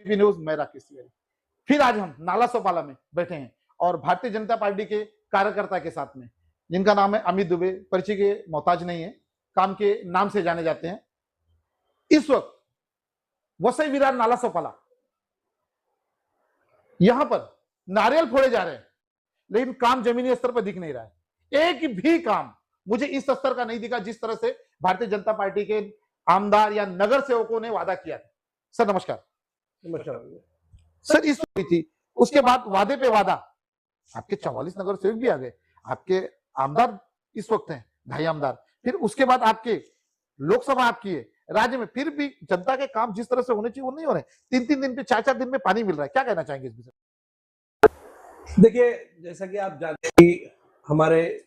News, मैं राकेश तिवारी। फिर आज हम नाला सोपाला में बैठे हैं और भारतीय जनता पार्टी के कार्यकर्ता के साथ में, जिनका नाम है अमित दुबे, परिचय के मोहताज नहीं है, काम के नाम से जाने जाते हैं। इस वक्त वसई विरार नाला सोपाला यहां पर नारियल फोड़े जा रहे हैं, लेकिन काम जमीनी स्तर पर दिख नहीं रहा है। एक भी काम मुझे इस स्तर का नहीं दिखा जिस तरह से भारतीय जनता पार्टी के आमदार या नगर सेवकों ने वादा किया था। सर नमस्कार। नमस्कार सर, इस हुई थी, उसके बाद वादे पे वादा, आपके 44 नगर सेवक भी आ गए, आपके आमदार इस वक्त हैं 2.5 आमदार, फिर उसके बाद आपके लोकसभा आपकी है, राज्य में फिर भी जनता के काम जिस तरह से होने चाहिए वो नहीं हो रहे। 3-3 दिन पे 4-4 दिन में पानी मिल रहा है, क्या कहना चाहेंगे इस विषय? देखिए, जैसा कि आप जानते हैं कि हमारे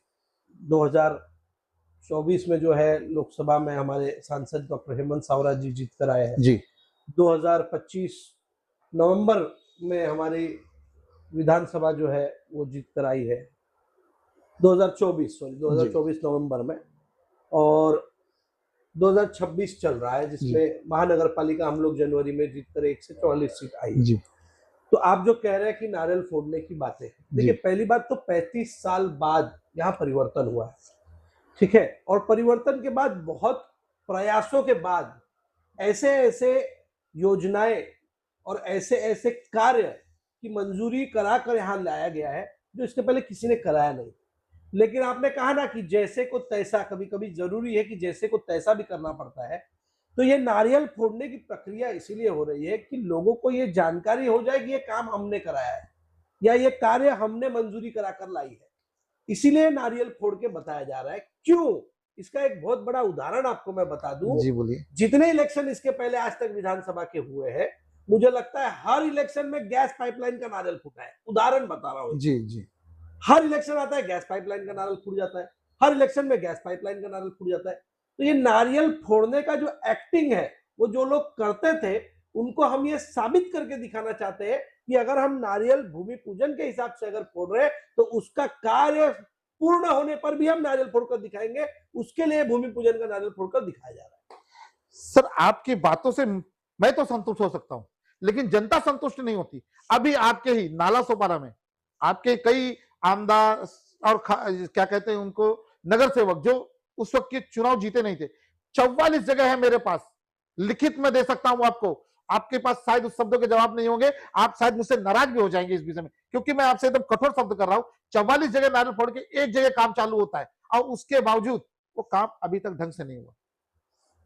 2024 में जो है लोकसभा में हमारे सांसद डॉक्टर हेमंत सावरा जी जीत कर आए हैं जी। 2025 नवंबर में हमारी विधानसभा जो है वो जीत कर आई है 2024 नवंबर में, और 2026 चल रहा है जिसमें महानगर पालिका हम लोग जनवरी में जीत कर 1 से 44 सीट आई जी। तो आप जो कह रहे हैं कि नारियल फोड़ने की बातें, देखिए पहली बात तो 35 साल बाद यहाँ परिवर्तन हुआ है, ठीक है, और परिवर्तन के बाद बहुत प्रयासों के बाद ऐसे ऐसे योजनाएं और ऐसे ऐसे कार्य की मंजूरी करा कर यहाँ लाया गया है जो इसके पहले किसी ने कराया नहीं। लेकिन आपने कहा ना कि जैसे को तैसा, कभी कभी जरूरी है कि जैसे को तैसा भी करना पड़ता है। तो ये नारियल फोड़ने की प्रक्रिया इसीलिए हो रही है कि लोगों को ये जानकारी हो जाए कि ये काम हमने कराया है या ये कार्य हमने मंजूरी करा कर लाई है, इसीलिए नारियल फोड़ के बताया जा रहा है। क्यों? इसका एक बहुत बड़ा उदाहरण आपको मैं बता दूं। जी बोलिए। जितने इलेक्शन इसके पहले आज तक विधानसभा के हुए हैं, मुझे लगता है हर इलेक्शन में गैस पाइपलाइन का नारियल फूटा है। उदाहरण बता रहा हूं जी जी। हर इलेक्शन आता है, गैस पाइपलाइन का नारियल फूट जाता है, हर इलेक्शन में गैस पाइपलाइन का नारियल फूट जाता है। तो ये नारियल फोड़ने का जो एक्टिंग है वो जो लोग करते थे उनको हम ये साबित करके दिखाना चाहते हैं कि अगर हम नारियल भूमि पूजन के हिसाब से अगर फोड़ रहे तो उसका कार्य पूर्ण होने पर भी हम नारियल फोड़कर दिखाएंगे। उसके लिए भूमि पूजन का नारियल फोड़कर दिखाया जा रहा है। सर, आपकी बातों से मैं तो संतुष्ट हो सकता हूं, लेकिन जनता संतुष्ट नहीं होती। अभी आपके ही नाला सोपारा में आपके कई आमदार और क्या कहते हैं उनको, नगर सेवक जो उस वक्त के चुनाव जीते नहीं थे, 44 जगह है मेरे पास, लिखित में दे सकता हूं आपको। आपके पास शायद उस शब्दों के जवाब नहीं होंगे, आप शायद मुझसे नाराज भी हो जाएंगे इस विषय में, क्योंकि मैं आपसे एकदम कठोर शब्द कर रहा हूं। 44 जगह नारियल फोड़ के एक जगह काम चालू होता है और उसके बावजूद वो काम अभी तक ढंग से नहीं हुआ।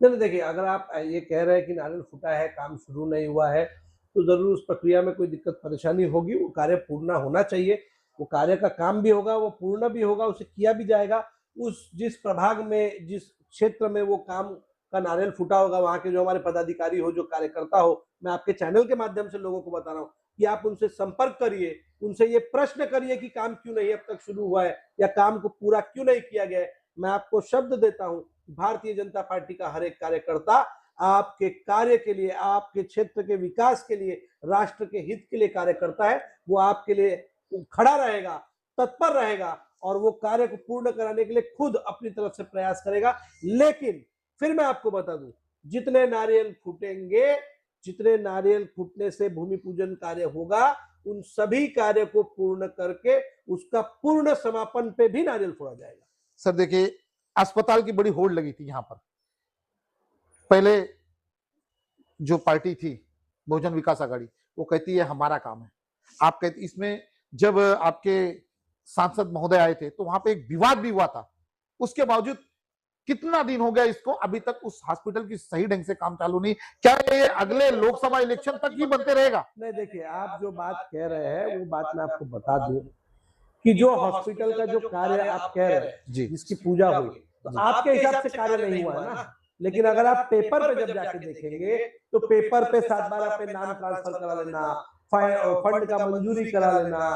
नहीं, देखिए, अगर आप ये कह रहे हैं कि नारियल फूटा है, काम शुरू नहीं हुआ है, तो जरूर उस प्रक्रिया में कोई दिक्कत परेशानी होगी। वो कार्य पूर्ण होना चाहिए, वो कार्य का काम भी होगा, वो पूर्ण भी होगा, उसे किया भी जाएगा। उस जिस प्रभाग में, जिस क्षेत्र में वो काम का नारियल फूटा होगा, वहां के जो हमारे पदाधिकारी हो, जो कार्यकर्ता हो, मैं आपके चैनल के माध्यम से लोगों को बता रहा हूँ कि आप उनसे संपर्क करिए, उनसे ये प्रश्न करिए कि काम क्यों नहीं अब तक शुरू हुआ है या काम को पूरा क्यों नहीं किया गया है। मैं आपको शब्द देता हूं, भारतीय जनता पार्टी का हर एक कार्यकर्ता आपके कार्य के लिए, आपके क्षेत्र के विकास के लिए, राष्ट्र के हित के लिए कार्य करता है। वो आपके लिए खड़ा रहेगा, तत्पर रहेगा और वो कार्य को पूर्ण कराने के लिए खुद अपनी तरफ से प्रयास करेगा। लेकिन फिर मैं आपको बता दूं, जितने नारियल फूटेंगे, जितने नारियल फूटने से भूमि पूजन कार्य होगा, उन सभी कार्य को पूर्ण करके उसका पूर्ण समापन पे भी नारियल फोड़ा जाएगा। सर देखिए, अस्पताल की बड़ी होड़ लगी थी यहां पर। पहले जो पार्टी थी बहुजन विकास आघाड़ी, वो कहती है हमारा काम है। आप कहते, इसमें जब आपके सांसद महोदय आए थे तो वहां पे एक विवाद भी हुआ था। उसके बावजूद कितना दिन हो गया इसको, अभी तक उस हॉस्पिटल की सही ढंग से काम चालू नहीं। क्या ये अगले लोकसभा इलेक्शन तक ही बनते रहेगा? नहीं, देखिए, आप जो बात कह रहे हैं वो बात मैं आपको बता दूं कि जो हॉस्पिटल का जो कार्य आप कह रहे हैं, जिसकी पूजा हुई, तो आपके हिसाब से कार्य नहीं हुआ है ना। लेकिन अगर आप पेपर पे जब जाके देखेंगे तो पेपर पे 7/12 पे नाम ट्रांसफर करा लेना, फंड का मंजूरी करा लेना,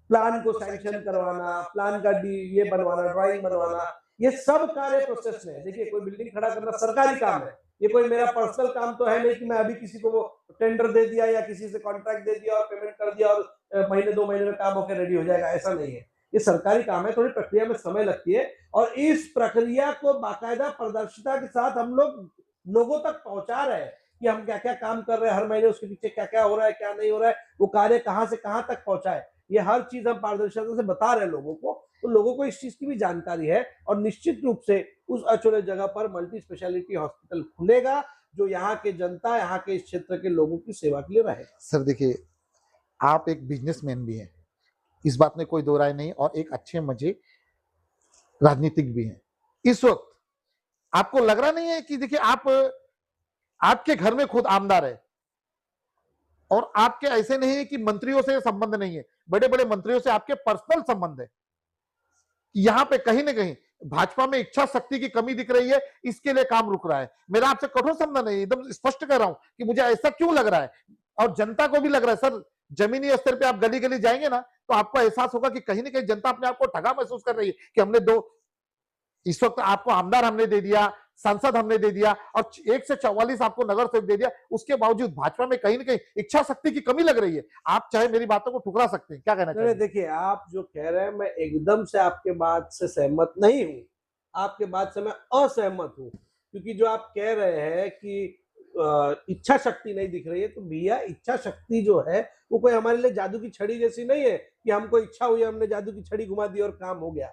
प्लान को सैंक्शन करवाना, प्लान का ये बनवाना, ड्राइंग बनवाना, ये सब कार्य प्रोसेस में है। देखिए, कोई बिल्डिंग खड़ा करना सरकारी काम है, ये कोई मेरा पर्सनल काम तो है नहीं कि मैं अभी किसी को वो टेंडर दे दिया या किसी से कॉन्ट्रैक्ट दे दिया और पेमेंट कर दिया और महीने 2 महीने में काम होकर रेडी हो जाएगा, ऐसा नहीं है। ये सरकारी काम है, थोड़ी प्रक्रिया में समय लगती है और इस प्रक्रिया को बाकायदा पारदर्शिता के साथ हम लोग लोगों तक पहुंचा रहे हैं। कि हम क्या क्या काम कर रहे हैं, हर महीने उसके पीछे क्या क्या हो रहा है, क्या नहीं हो रहा है, वो कार्य कहाँ से कहाँ तक पहुंचा है, ये हर चीज हम पारदर्शिता से बता रहे हैं लोगों को। तो लोगों को इस चीज की भी जानकारी है और निश्चित रूप से उस अचूले जगह पर मल्टी स्पेशलिटी हॉस्पिटल खुलेगा जो यहाँ के जनता, यहाँ के इस क्षेत्र के लोगों की सेवा के लिए रहेगा। सर देखिए, आप एक बिजनेसमैन भी हैं, इस बात में कोई दो राय नहीं, और एक अच्छे मजे राजनीतिक भी हैं। इस वक्त आपको लग रहा नहीं है कि देखिए आप आपके घर में खुद आमदार है और आपके ऐसे नहीं है कि मंत्रियों से संबंध नहीं है, बड़े बड़े मंत्रियों से आपके पर्सनल संबंध है। यहां पे कहीं ना कहीं भाजपा में इच्छा शक्ति की कमी दिख रही है, इसके लिए काम रुक रहा है। मेरा आपसे कठोर संबंध नहीं, एकदम स्पष्ट कह रहा हूं कि मुझे ऐसा क्यों लग रहा है, और जनता को भी लग रहा है। सर, जमीनी स्तर पे आप गली गली जाएंगे ना, तो आपको एहसास होगा कि कहीं ना कहीं जनता अपने आप को ठगा महसूस कर रही है कि हमने इस वक्त आपको आमदार हमने दे दिया, सांसद हमने दे दिया, और 1 से 44 आपको नगर सेवक दे दिया। उसके बावजूद भाजपा में कहीं ना कहीं इच्छा शक्ति की कमी लग रही है। आप चाहे मेरी बातों को ठुकरा सकते हैं, क्या कहना नहीं चाहिए? देखिए, आप जो कह रहे हैं मैं एकदम से आपके बात से सहमत नहीं हूँ, आपके बात से मैं असहमत हूँ, क्योंकि जो आप कह रहे हैं कि इच्छा शक्ति नहीं दिख रही है, तो भैया इच्छा शक्ति जो है वो कोई हमारे लिए जादू की छड़ी जैसी नहीं है कि हमको इच्छा हुई, हमने जादू की छड़ी घुमा दी और काम हो गया।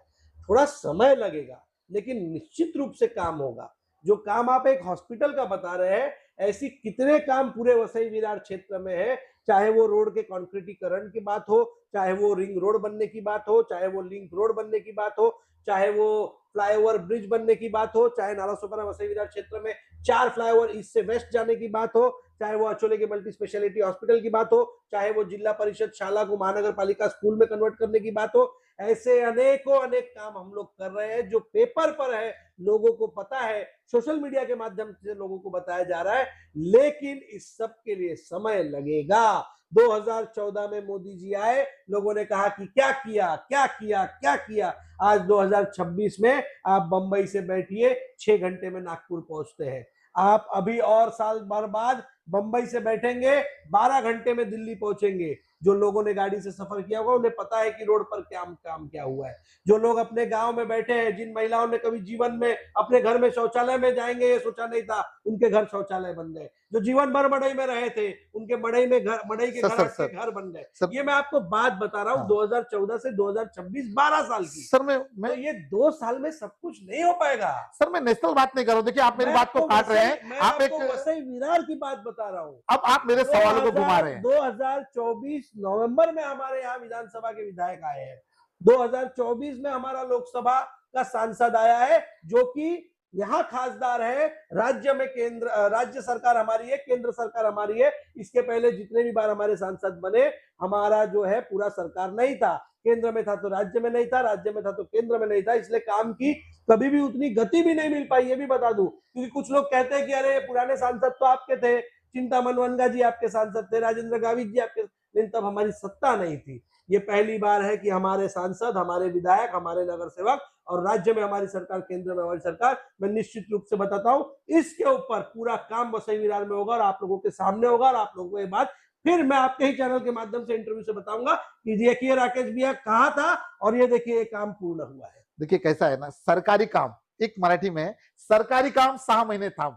थोड़ा समय लगेगा, लेकिन निश्चित रूप से काम होगा। जो काम आप एक हॉस्पिटल का बता रहे हैं, ऐसी कितने काम पूरे वसई विरार क्षेत्र में है, चाहे वो रोड के कंक्रीटीकरण की बात हो, चाहे वो रिंग रोड बनने की बात हो, चाहे वो लिंक रोड बनने की बात हो, चाहे वो फ्लाईओवर ब्रिज बनने की बात हो, चाहे नालासोपारा वसई विरार क्षेत्र में 4 फ्लाईओवर ईस्ट से वेस्ट जाने की बात हो, चाहे वो अचोले के मल्टी स्पेशलिटी हॉस्पिटल की बात हो, चाहे वो जिला परिषद शाला को महानगर पालिका स्कूल में कन्वर्ट करने की बात हो, ऐसे अनेकों अनेक काम हम लोग कर रहे हैं जो पेपर पर है, लोगों को पता है, सोशल मीडिया के माध्यम से लोगों को बताया जा रहा है, लेकिन इस सब के लिए समय लगेगा। 2014 में मोदी जी आए, लोगों ने कहा कि क्या किया क्या किया क्या किया। आज 2026 में आप बंबई से बैठिए, 6 घंटे में नागपुर पहुंचते हैं। आप अभी और साल भर बाद बंबई से बैठेंगे, 12 घंटे में दिल्ली पहुंचेंगे। जो लोगों ने गाड़ी से सफर किया होगा उन्हें पता है कि रोड पर क्या काम क्या हुआ है। जो लोग अपने गांव में बैठे हैं, जिन महिलाओं ने कभी जीवन में अपने घर में शौचालय में जाएंगे ये सोचा नहीं था, उनके घर शौचालय बन गए। जो जीवन भर मड़ई में रहे थे, उनके मड़ई में घर, मड़ई के घर के घर बन गए। ये मैं आपको बात बता रहा हूँ, 2014 से 2026 12 साल की। सर मैं तो ये 2 साल में सब कुछ नहीं हो पाएगा। सर मैं नेशनल बात नहीं कर रहा हूँ, देखिए आप मेरी बात को काट रहे हैं। मैं आप आपको वसई विरार की बात बता रहा हूँ। अब आप मेरे सवालों को घुमा रहे हैं। 2024 नवंबर में हमारे यहाँ विधानसभा के विधायक आए हैं। 2024 में हमारा लोकसभा का सांसद आया है, जो कि यहाँ खासदार है। राज्य में राज्य सरकार हमारी है, केंद्र सरकार हमारी है। इसके पहले जितने भी बार हमारे सांसद बने, हमारा जो है पूरा सरकार नहीं था, केंद्र में था तो राज्य में नहीं था, राज्य में था तो केंद्र में नहीं था, इसलिए काम की कभी भी उतनी गति भी नहीं मिल पाई। ये भी बता दूं, क्योंकि कुछ लोग कहते हैं कि अरे पुराने सांसद तो आपके थे, चिंतामन वनगा जी आपके सांसद थे, राजेंद्र गावित जी आपके, लेकिन तब हमारी सत्ता नहीं थी। ये पहली बार है कि हमारे सांसद, हमारे विधायक, हमारे नगर सेवक और राज्य में हमारी सरकार, केंद्र में हमारी सरकार, मैं निश्चित रूप से बताता हूं, इसके ऊपर पूरा काम वसई विरार में होगा और आप लोगों के सामने होगा। और आप लोगों को ये बात फिर मैं आपके ही चैनल के माध्यम से इंटरव्यू से बताऊंगा कि देखिए राकेश भैया कहा था और ये देखिए ये काम पूर्ण हुआ है। देखिए कैसा है ना, सरकारी काम, एक मराठी में सरकारी काम 6 महीने था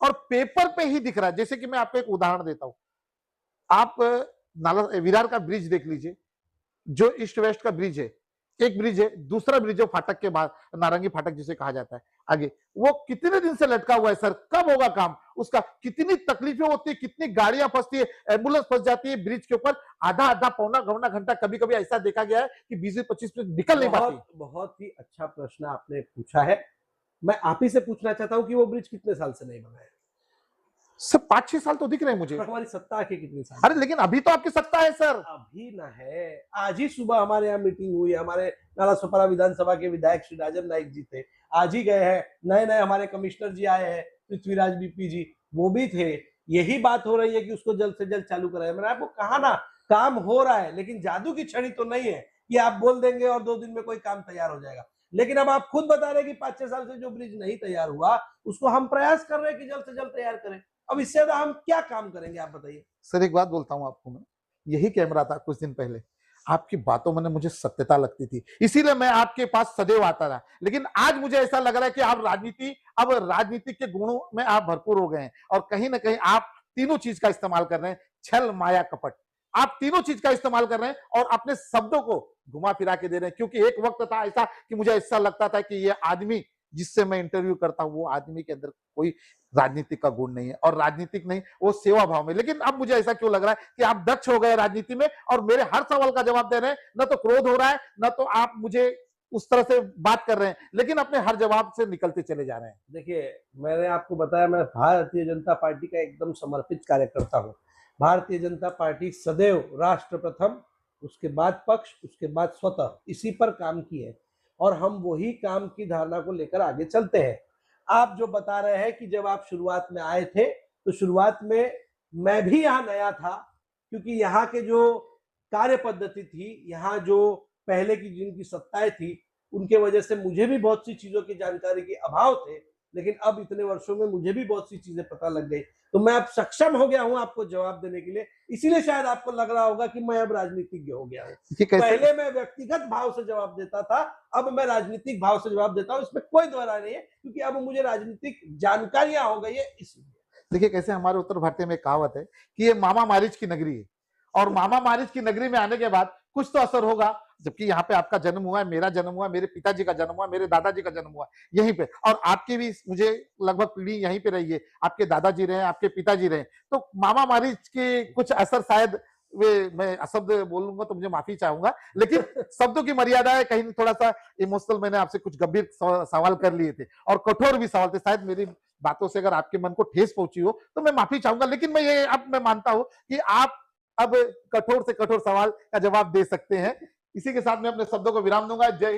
और पेपर पे ही दिख रहा है। जैसे कि मैं आपको एक उदाहरण देता हूं, आप नाला विरार का ब्रिज देख लीजिए, जो ईस्ट वेस्ट का ब्रिज है, एक ब्रिज है, दूसरा ब्रिज है फाटक के बाद, नारंगी फाटक जिसे कहा जाता है आगे, वो कितने दिन से लटका हुआ है सर, कब होगा काम उसका? कितनी तकलीफें होती है, कितनी गाड़ियां फंसती है, एम्बुलेंस फंस जाती है ब्रिज के ऊपर, आधा आधा पौना घंटा घंटा, कभी कभी ऐसा देखा गया है कि 20-25 मिनट निकल नहीं पाती। बहुत ही अच्छा प्रश्न आपने पूछा है। मैं आप ही से पूछना चाहता हूँ कि वो ब्रिज कितने साल से नहीं बना है? सर 5-6 साल तो दिख रहे हैं मुझे। हमारी सत्ता के कितने साल? अरे लेकिन अभी तो आपकी सत्ता है सर। अभी ना है, आज ही सुबह हमारे यहाँ मीटिंग हुई, हमारे नालासोपारा विधानसभा के विधायक श्री राजन नाइक जी थे, आज ही गए हैं। नए नए हमारे कमिश्नर जी आए हैं, पृथ्वीराज बीपी जी, वो भी थे। यही बात हो रही है कि उसको जल्द से जल्द चालू कराए। मैंने आपको कहा ना, काम हो रहा है, लेकिन जादू की छड़ी तो नहीं है कि आप बोल देंगे और 2 दिन में कोई काम तैयार हो जाएगा। लेकिन अब आप खुद बता रहे कि 5-6 साल से जो ब्रिज नहीं तैयार हुआ, उसको हम प्रयास कर रहे हैं कि जल्द से जल्द तैयार करें। अब इससे ज्यादा हम क्या काम करेंगे, आप बताइए। सर एक बात बोलता हूं आपको मैं, यही कैमरा था कुछ दिन पहले, आपकी बातों में ना मुझे सत्यता लगती थी, इसीलिए मैं आपके पास सदैव आता रहा। लेकिन आज मुझे ऐसा लग रहा है कि आप अब राजनीति के गुणों में आप भरपूर हो गए हैं और कहीं न कहीं आप तीनों चीज़ का इस्तेमाल कर रहे हैं, छल, माया, कपट। आप तीनों चीज़ का इस्तेमाल कर रहे हैं और अपने शब्दों को घुमा-फिरा के दे रहे हैं, क्योंकि एक वक़्त था ऐसा कि मुझे ऐसा लगता था कि ये आदमी जिससे मैं इंटरव्यू करता हूँ, वो आदमी के अंदर कोई राजनीतिक का गुण नहीं है और राजनीतिक नहीं, वो सेवा भाव में। लेकिन अब मुझे ऐसा क्यों लग रहा है कि आप दक्ष हो गए राजनीति में और मेरे हर सवाल का जवाब दे रहे हैं। ना तो क्रोध हो रहा है, ना तो आप मुझे उस तरह से बात कर रहे हैं, लेकिन अपने हर जवाब से निकलते चले जा रहे हैं। देखिए, मैंने आपको बताया मैं भारतीय जनता पार्टी का एकदम समर्पित कार्यकर्ता हूँ। भारतीय जनता पार्टी सदैव राष्ट्र प्रथम, उसके बाद पक्ष, उसके बाद स्वतः, इसी पर काम की है और हम वही काम की धारणा को लेकर आगे चलते हैं। आप जो बता रहे हैं कि जब आप शुरुआत में आए थे, तो शुरुआत में मैं भी यहाँ नया था, क्योंकि यहाँ के जो कार्य पद्धति थी, यहाँ जो पहले की जिनकी सत्ताएँ थी, उनके वजह से मुझे भी बहुत सी चीज़ों की जानकारी के अभाव थे, लेकिन अब इतने वर्षों में मुझे भी बहुत सी चीज़ें पता लग गई। तो मैं अब सक्षम हो गया हूँ आपको जवाब देने के लिए, इसीलिए शायद आपको लग रहा होगा कि मैं अब राजनीतिज्ञ हो गया हूँ। ये कैसे पहले मैं व्यक्तिगत भाव से जवाब देता था, अब मैं राजनीतिक भाव से जवाब देता हूँ, इसमें कोई दो राय नहीं है, क्योंकि अब मुझे राजनीतिक जानकारियाँ हो गई है इसलिए। देखिए कैसे हमारे उत्तर भारतीय में एक कहावत है कि ये मामा मारिच की नगरी है और मामा मारिच की नगरी में आने के बाद कुछ तो असर होगा, जबकि यहाँ पे आपका जन्म हुआ है, मेरा जन्म हुआ है, मेरे पिताजी का जन्म हुआ है, मेरे दादाजी का जन्म हुआ है यहीं पे और आपकी भी मुझे लगभग पीढ़ी यहीं पे रही है, आपके दादाजी रहे, आपके पिताजी रहे, तो मामा मारिच के कुछ असर शायद वे मैं अशब्द बोलूंगा तो मुझे माफी चाहूंगा, लेकिन शब्दों की मर्यादा है, कहीं थोड़ा सा इमोशनल मैंने आपसे कुछ गंभीर सवाल कर लिए थे और कठोर भी सवाल थे, शायद मेरी बातों से अगर आपके मन को ठेस पहुंची हो तो मैं माफी चाहूंगा, लेकिन मैं मानता हूं कि आप अब कठोर से कठोर सवाल का जवाब दे सकते हैं। इसी के साथ मैं अपने शब्दों को विराम दूंगा। जय